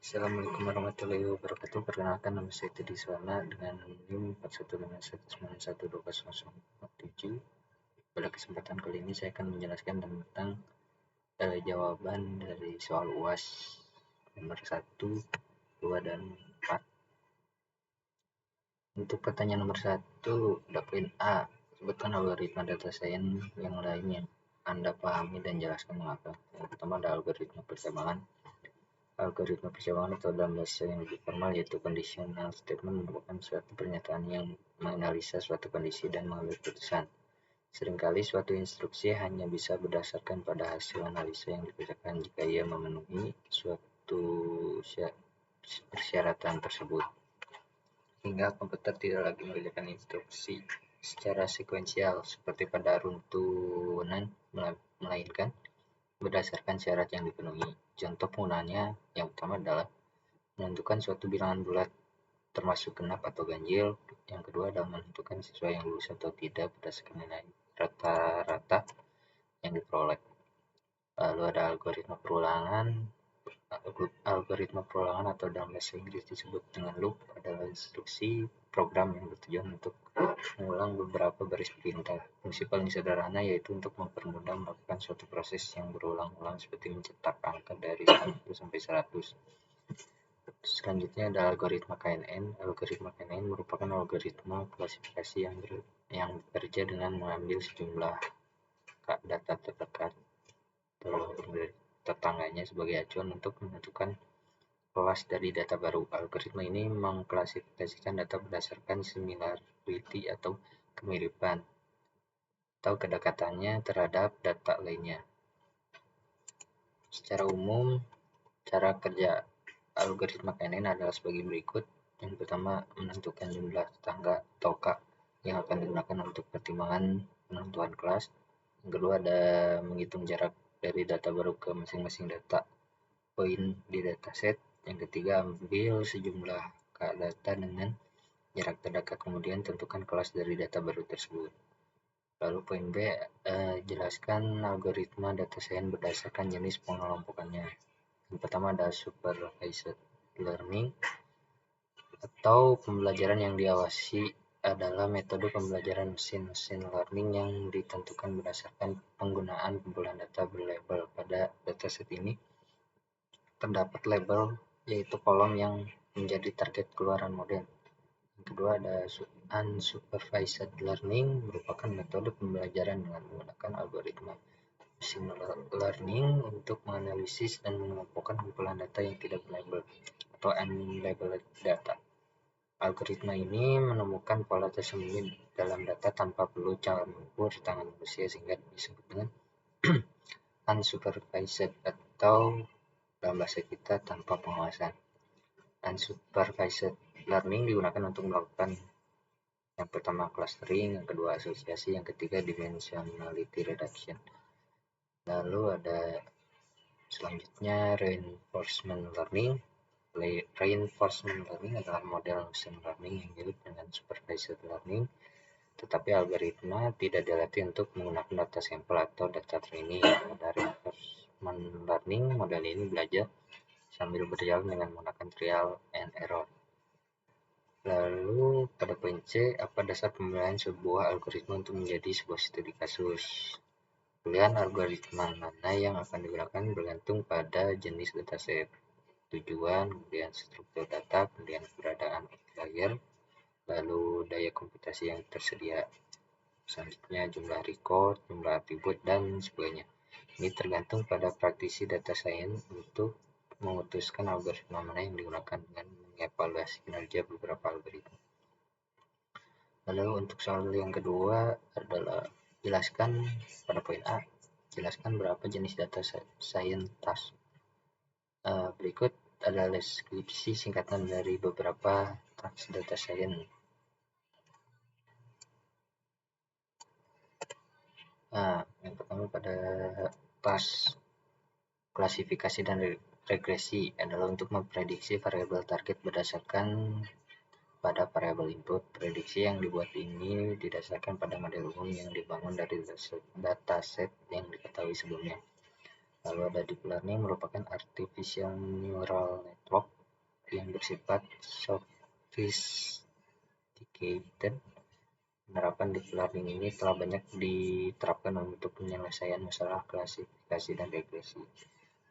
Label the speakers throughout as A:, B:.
A: Assalamualaikum warahmatullahi wabarakatuh. Perkenalkan, nama saya Teddy Suwana dengan NIM 4151912007. Pada kesempatan kali ini saya akan menjelaskan tentang jawaban dari soal UAS nomor 1, 2, dan 4. Untuk pertanyaan nomor 1, poin A. Sebutkan algoritma data science yang lainnya. Anda pahami dan jelaskan mengapa. Yang pertama ada algoritma perkembangan. Algoritma percobaan atau dalam bahasa yang lebih formal yaitu conditional statement merupakan suatu pernyataan yang menganalisa suatu kondisi dan mengambil keputusan. Seringkali suatu instruksi hanya bisa berdasarkan pada hasil analisa yang dikerjakan jika ia memenuhi suatu persyaratan tersebut. Hingga komputer tidak lagi mengerjakan instruksi secara sekuensial seperti pada runtunan, melainkan berdasarkan syarat yang dipenuhi. Contoh penggunaannya yang pertama adalah menentukan suatu bilangan bulat termasuk genap atau ganjil. Yang kedua adalah menentukan siswa yang lulus atau tidak berdasarkan nilai rata-rata yang diperoleh. Lalu ada algoritma perulangan. Algoritma perulangan atau dalam bahasa Inggris disebut dengan loop adalah instruksi program yang bertujuan untuk mengulang beberapa baris perintah. Fungsi paling sederhana yaitu untuk mempermudah melakukan suatu proses yang berulang-ulang seperti mencetak angka dari 1 sampai 100. Selanjutnya ada algoritma KNN. Algoritma KNN merupakan algoritma klasifikasi yang bekerja dengan mengambil sejumlah data terdekat dari tetangganya sebagai acuan untuk menentukan kelas dari data baru. Algoritma ini mengklasifikasikan data berdasarkan similarity atau kemiripan atau kedekatannya terhadap data lainnya. Secara umum, cara kerja algoritma KNN adalah sebagai berikut. Yang pertama, menentukan jumlah tetangga atau K yang akan digunakan untuk pertimbangan penentuan kelas. Yang kedua ada menghitung jarak dari data baru ke masing-masing data poin di dataset. Yang ketiga, ambil sejumlah K data dengan jarak terdekat, kemudian tentukan kelas dari data baru tersebut. Lalu poin B, jelaskan algoritma data science berdasarkan jenis pengelompokannya. Yang pertama ada supervised learning atau pembelajaran yang diawasi adalah metode pembelajaran machine learning yang ditentukan berdasarkan penggunaan kumpulan data berlabel. Pada dataset ini terdapat label yaitu kolom yang menjadi target keluaran model. Yang kedua ada unsupervised learning, merupakan metode pembelajaran dengan menggunakan algoritma machine learning untuk menganalisis dan mengelompokkan kumpulan data yang tidak berlabel atau unlabeled data. Algoritma ini menemukan pola tersembunyi dalam data tanpa perlu campur tangan manusia sehingga disebut dengan unsupervised atau dalam bahasa kita tanpa pengawasan. Unsupervised learning digunakan untuk melakukan yang pertama clustering, yang kedua asosiasi, yang ketiga dimensionality reduction. Lalu ada selanjutnya reinforcement learning. Reinforcement learning adalah model machine learning yang mirip dengan supervised learning, tetapi algoritma tidak dilatih untuk menggunakan data sampel atau data training. Pada reinforcement learning, model ini belajar sambil berjalan dengan menggunakan trial and error. Lalu pada poin C, apa dasar pemilihan sebuah algoritma untuk menjadi sebuah studi kasus? Pilihan algoritma mana yang akan digunakan bergantung pada jenis dataset, tujuan, kemudian struktur data, kemudian keberadaan outlier, lalu daya komputasi yang tersedia. Selanjutnya jumlah record, jumlah atribut, dan sebagainya. Ini tergantung pada praktisi data science untuk memutuskan algoritma mana yang digunakan dengan mengevaluasi kinerja beberapa algoritma. Lalu untuk soal yang kedua adalah jelaskan pada poin A, jelaskan berapa jenis data science task. Berikut adalah deskripsi singkatan dari beberapa task data science. Yang pertama pada task klasifikasi dan regresi adalah untuk memprediksi variabel target berdasarkan pada variabel input. Prediksi yang dibuat ini didasarkan pada model umum yang dibangun dari dataset yang diketahui sebelumnya. Lalu ada deep learning, merupakan artificial neural network yang bersifat sophisticated. Penerapan deep learning ini telah banyak diterapkan untuk penyelesaian masalah klasifikasi dan regresi.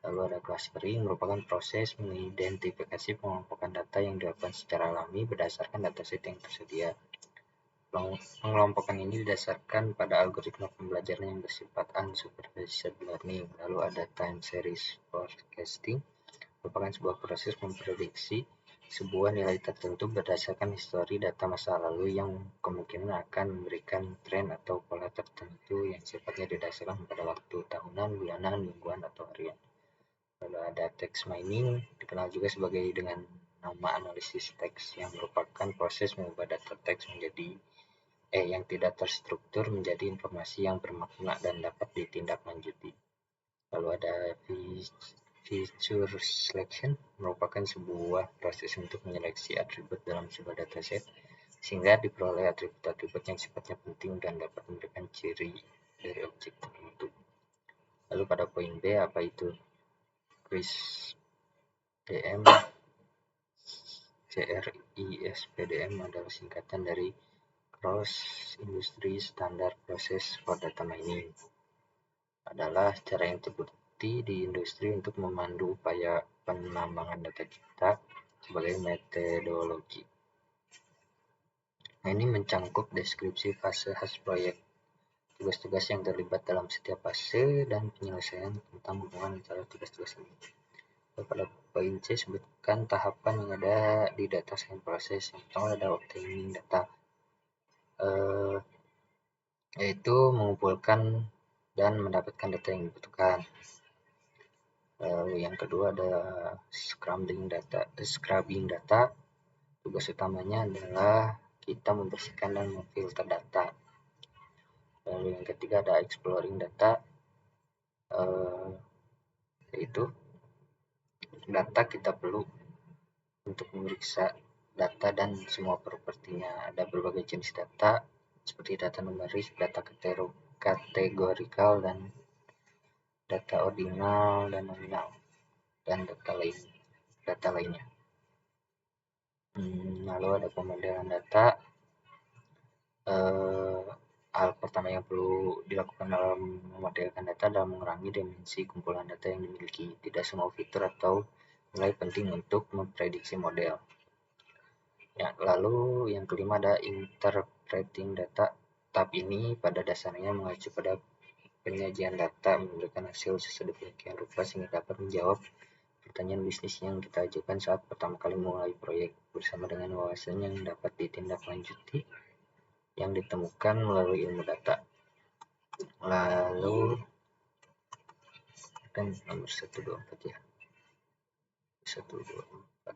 A: Lalu ada clustering, merupakan proses mengidentifikasi pengelompokan data yang dilakukan secara alami berdasarkan dataset yang tersedia. Pengelompokan ini didasarkan pada algoritma pembelajaran yang bersifat unsupervised learning. Lalu ada time series forecasting, merupakan sebuah proses memprediksi sebuah nilai tertentu berdasarkan histori data masa lalu yang kemungkinan akan memberikan tren atau pola tertentu yang sifatnya didasarkan pada waktu tahunan, bulanan, mingguan, atau harian. Lalu ada text mining, dikenal juga sebagai dengan nama analisis teks, yang merupakan proses mengubah data teks menjadi yang tidak terstruktur menjadi informasi yang bermakna dan dapat ditindaklanjuti. Lalu ada feature selection, merupakan sebuah proses untuk menyeleksi atribut dalam sebuah dataset sehingga diperoleh atribut-atribut yang sifatnya penting dan dapat memberikan ciri dari objek tertentu. Lalu pada poin B, apa itu CRISPDM? CRISPDM adalah singkatan dari Cross Industry Standard Process for Data Mining. Adalah cara yang terbukti di industri untuk memandu upaya penambangan data kita sebagai metodologi. Nah, ini mencangkup deskripsi fase khas proyek, tugas-tugas yang terlibat dalam setiap fase, dan penyelesaian tentang hubungan antara tugas-tugas ini. Pada poin C, sebutkan tahapan yang ada di data science process. Yang pertama ada obtaining data, yaitu mengumpulkan dan mendapatkan data yang dibutuhkan. Lalu yang kedua ada scrubbing data. Tugas utamanya adalah kita membersihkan dan memfilter data. Lalu yang ketiga ada exploring data, yaitu data kita perlu untuk memeriksa data dan semua propertinya. Ada berbagai jenis data seperti data numerik, data kategorikal, dan data ordinal dan nominal, dan data lainnya. Lalu ada pemodelan data. Hal pertama yang perlu dilakukan dalam memodelkan data adalah mengurangi dimensi kumpulan data yang dimiliki. Tidak semua fitur atau nilai penting untuk memprediksi model. Ya, lalu yang kelima ada interpreting data. Tahap ini pada dasarnya mengacu pada penyajian data memberikan hasil sedemikian rupa sehingga dapat menjawab pertanyaan bisnis yang kita ajukan saat pertama kali mulai proyek, bersama dengan wawasan yang dapat ditindaklanjuti yang ditemukan melalui ilmu data. Lalu kan nomor 124 ya. 124.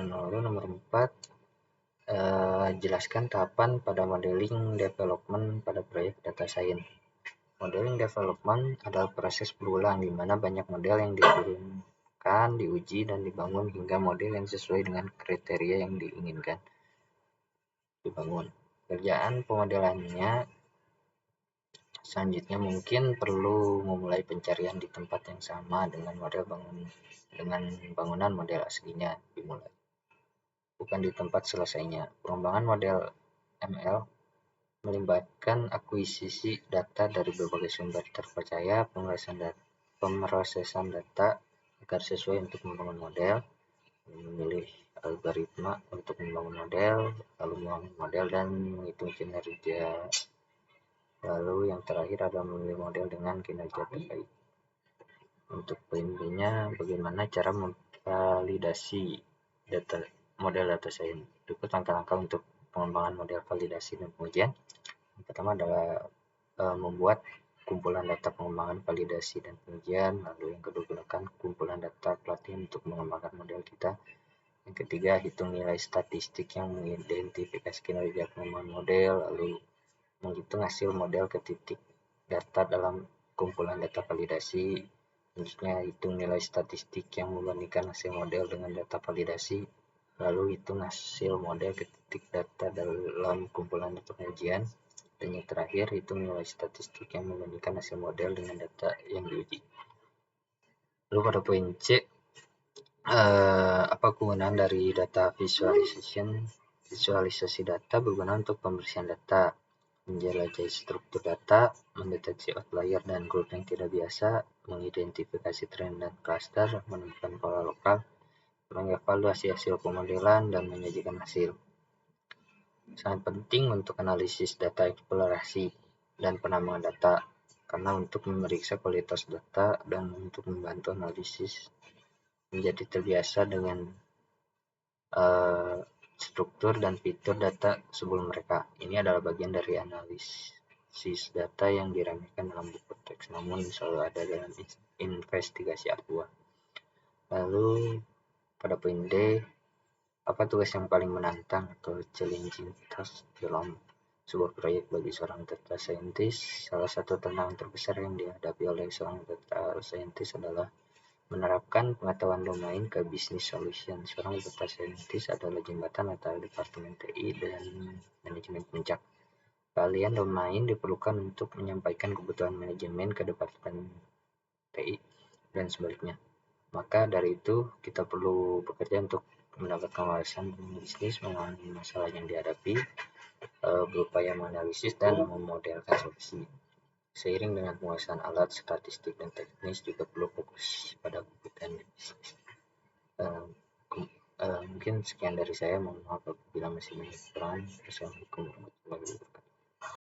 A: Lalu nomor 4, jelaskan tahapan pada modeling development pada proyek data science. Modeling development adalah proses berulang di mana banyak model yang diturunkan, diuji, dan dibangun hingga model yang sesuai dengan kriteria yang diinginkan dibangun. Kerjaan pemodelannya selanjutnya mungkin perlu memulai pencarian di tempat yang sama dengan bangunan model aslinya dimulai, bukan di tempat selesainya. Pengembangan model ML melibatkan akuisisi data dari berbagai sumber terpercaya, pemrosesan data agar sesuai untuk membangun model, memilih algoritma untuk membangun model, lalu membangun model dan menghitung kinerja. Lalu yang terakhir ada memilih model dengan kinerja terbaik. Untuk poin B-nya, bagaimana cara memvalidasi model data science. Berikut langkah-langkah untuk pengembangan model validasi dan pengujian. Yang pertama adalah membuat kumpulan data pengembangan validasi dan pengujian. Lalu yang kedua, gunakan kumpulan data pelatihan untuk mengembangkan model kita. Yang ketiga, hitung nilai statistik yang mengidentifikasi kinerja pengembangan model. Lalu menghitung hasil model ke titik data dalam kumpulan data validasi. Selanjutnya, hitung nilai statistik yang membandingkan hasil model dengan data validasi. Lalu hitung hasil model ke titik data dalam kumpulan data pengujian. Dan yang terakhir, hitung nilai statistik yang membandingkan hasil model dengan data yang diuji. Lalu pada poin C, Apa kegunaan dari data visualisasi data berguna untuk pembersihan data, menjelajahi struktur data, mendeteksi outlier dan grup yang tidak biasa, mengidentifikasi tren dan klaster, menemukan pola lokal, mengevaluasi hasil pemodelan, dan menyajikan hasil. Sangat penting untuk analisis data eksplorasi dan penambangan data, karena untuk memeriksa kualitas data dan untuk membantu analisis menjadi terbiasa dengan struktur dan fitur data sebelum mereka. Ini adalah bagian dari analisis data yang diremehkan dalam buku teks, namun selalu ada dalam investigasi aktual. Lalu pada poin D, apa tugas yang paling menantang atau challenging task dalam sebuah proyek bagi seorang data scientist? Salah satu tantangan terbesar yang dihadapi oleh seorang data scientist adalah menerapkan pengetahuan domain ke bisnis solution. Seorang data scientist adalah jembatan antara departemen TI dan manajemen puncak. Keahlian domain diperlukan untuk menyampaikan kebutuhan manajemen ke departemen TI dan sebaliknya. Maka dari itu, kita perlu bekerja untuk mendapatkan wawasan bisnis mengenai masalah yang dihadapi, berupaya menganalisis dan memodelkan solusi. Seiring dengan penguasaan alat, statistik, dan teknis, juga perlu fokus pada kebutuhan bisnis. Mungkin sekian dari saya. Mohon maaf apabila masih banyak kekurangan. Assalamualaikum warahmatullahi wabarakatuh.